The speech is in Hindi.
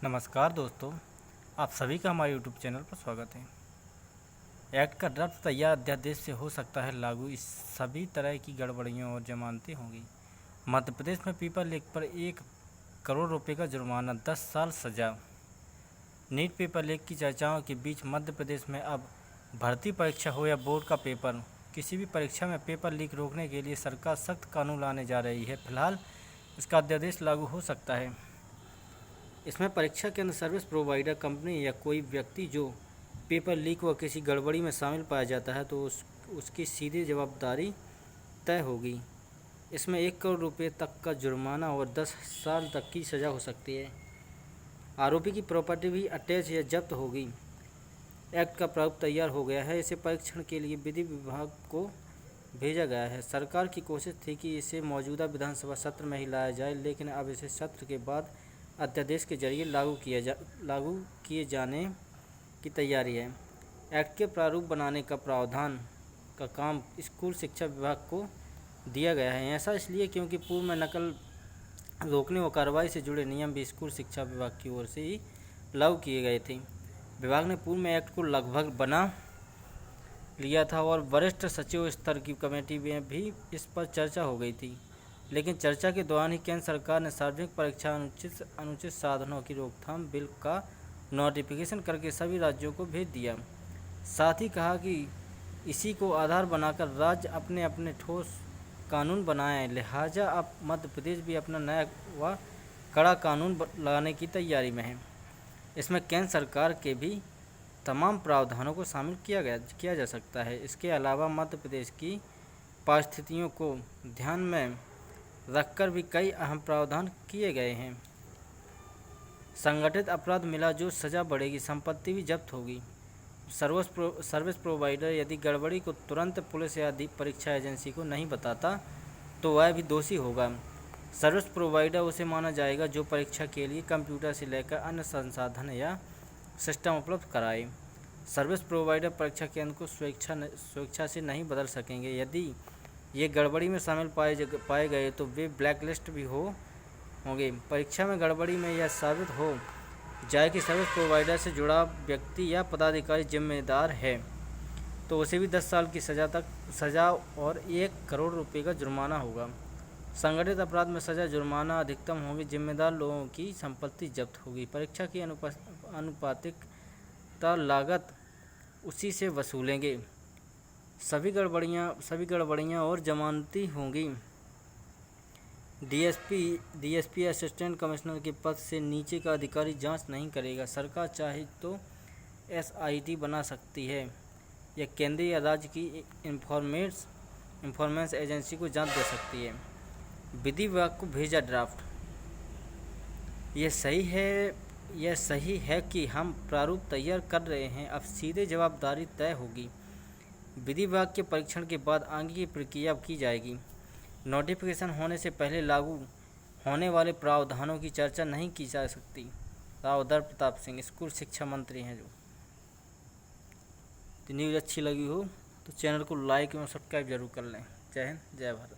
नमस्कार दोस्तों, आप सभी का हमारे यूट्यूब चैनल पर स्वागत है। एक्ट का ड्राफ्ट तैयार, अध्यादेश से हो सकता है लागू, इस सभी तरह की गड़बड़ियों और जमानतें होंगी। मध्य प्रदेश में पेपर लीक पर 1 करोड़ रुपए का जुर्माना, 10 साल सजा। नीट पेपर लीक की चर्चाओं के बीच मध्य प्रदेश में अब भर्ती परीक्षा हो या बोर्ड का पेपर, किसी भी परीक्षा में पेपर लीक रोकने के लिए सरकार सख्त कानून लाने जा रही है। फिलहाल इसका अध्यादेश लागू हो सकता है। इसमें परीक्षा के अंदर सर्विस प्रोवाइडर कंपनी या कोई व्यक्ति जो पेपर लीक व किसी गड़बड़ी में शामिल पाया जाता है तो उसकी सीधी जवाबदारी तय होगी। इसमें 1 करोड़ रुपए तक का जुर्माना और 10 साल तक की सज़ा हो सकती है। आरोपी की प्रॉपर्टी भी अटैच या जब्त होगी। एक्ट का प्रारूप तैयार हो गया है, इसे परीक्षण के लिए विधि विभाग को भेजा गया है। सरकार की कोशिश थी कि इसे मौजूदा विधानसभा सत्र में ही लाया जाए, लेकिन अब इसे सत्र के बाद अध्यादेश के जरिए लागू किए जाने की तैयारी है। एक्ट के प्रारूप बनाने का प्रावधान का काम स्कूल शिक्षा विभाग को दिया गया है। ऐसा इसलिए क्योंकि पूर्व में नकल रोकने व कार्रवाई से जुड़े नियम भी स्कूल शिक्षा विभाग की ओर से ही लागू किए गए थे। विभाग ने पूर्व में एक्ट को लगभग बना लिया था और वरिष्ठ सचिव स्तर की कमेटी में भी इस पर चर्चा हो गई थी, लेकिन चर्चा के दौरान ही केंद्र सरकार ने सार्वजनिक परीक्षा अनुचित साधनों की रोकथाम बिल का नोटिफिकेशन करके सभी राज्यों को भेज दिया। साथ ही कहा कि इसी को आधार बनाकर राज्य अपने अपने ठोस कानून बनाएं, लिहाजा अब मध्य प्रदेश भी अपना नया व कड़ा कानून लाने की तैयारी में है। इसमें केंद्र सरकार के भी तमाम प्रावधानों को शामिल किया जा सकता है। इसके अलावा मध्य प्रदेश की परिस्थितियों को ध्यान में रखकर भी कई अहम प्रावधान किए गए हैं। संगठित अपराध मिला जो सजा बढ़ेगी, संपत्ति भी जब्त होगी। सर्विस प्रोवाइडर यदि गड़बड़ी को तुरंत पुलिस या परीक्षा एजेंसी को नहीं बताता तो वह भी दोषी होगा। सर्विस प्रोवाइडर उसे माना जाएगा जो परीक्षा के लिए कंप्यूटर से लेकर अन्य संसाधन या सिस्टम उपलब्ध कराए। सर्विस प्रोवाइडर परीक्षा केंद्र को स्वेच्छा से नहीं बदल सकेंगे। यदि ये गड़बड़ी में शामिल पाए गए तो वे ब्लैकलिस्ट भी होंगे। परीक्षा में गड़बड़ी में यह साबित हो जाए कि सर्विस प्रोवाइडर से जुड़ा व्यक्ति या पदाधिकारी जिम्मेदार है तो उसे भी 10 साल की सज़ा और 1 करोड़ रुपए का जुर्माना होगा। संगठित अपराध में सज़ा जुर्माना अधिकतम होगी, जिम्मेदार लोगों की संपत्ति जब्त होगी। परीक्षा की अनुपातिकता लागत उसी से वसूलेंगे। सभी गड़बड़ियाँ और जमानती होंगी। डीएसपी असिस्टेंट कमिश्नर के पद से नीचे का अधिकारी जांच नहीं करेगा। सरकार चाहे तो एसआईटी बना सकती है या केंद्रीय या राज्य की इंफॉर्मेंस एजेंसी को जांच दे सकती है। विधि विभाग को भेजा ड्राफ्ट। यह सही है कि हम प्रारूप तैयार कर रहे हैं, अब सीधे जवाबदारी तय होगी। विधि विभाग के परीक्षण के बाद आगे की प्रक्रिया की जाएगी। नोटिफिकेशन होने से पहले लागू होने वाले प्रावधानों की चर्चा नहीं की जा सकती। रावधर प्रताप सिंह स्कूल शिक्षा मंत्री हैं। जो न्यूज़ अच्छी लगी हो तो चैनल को लाइक एवं सब्सक्राइब जरूर कर लें। जय हिंद, जय भारत।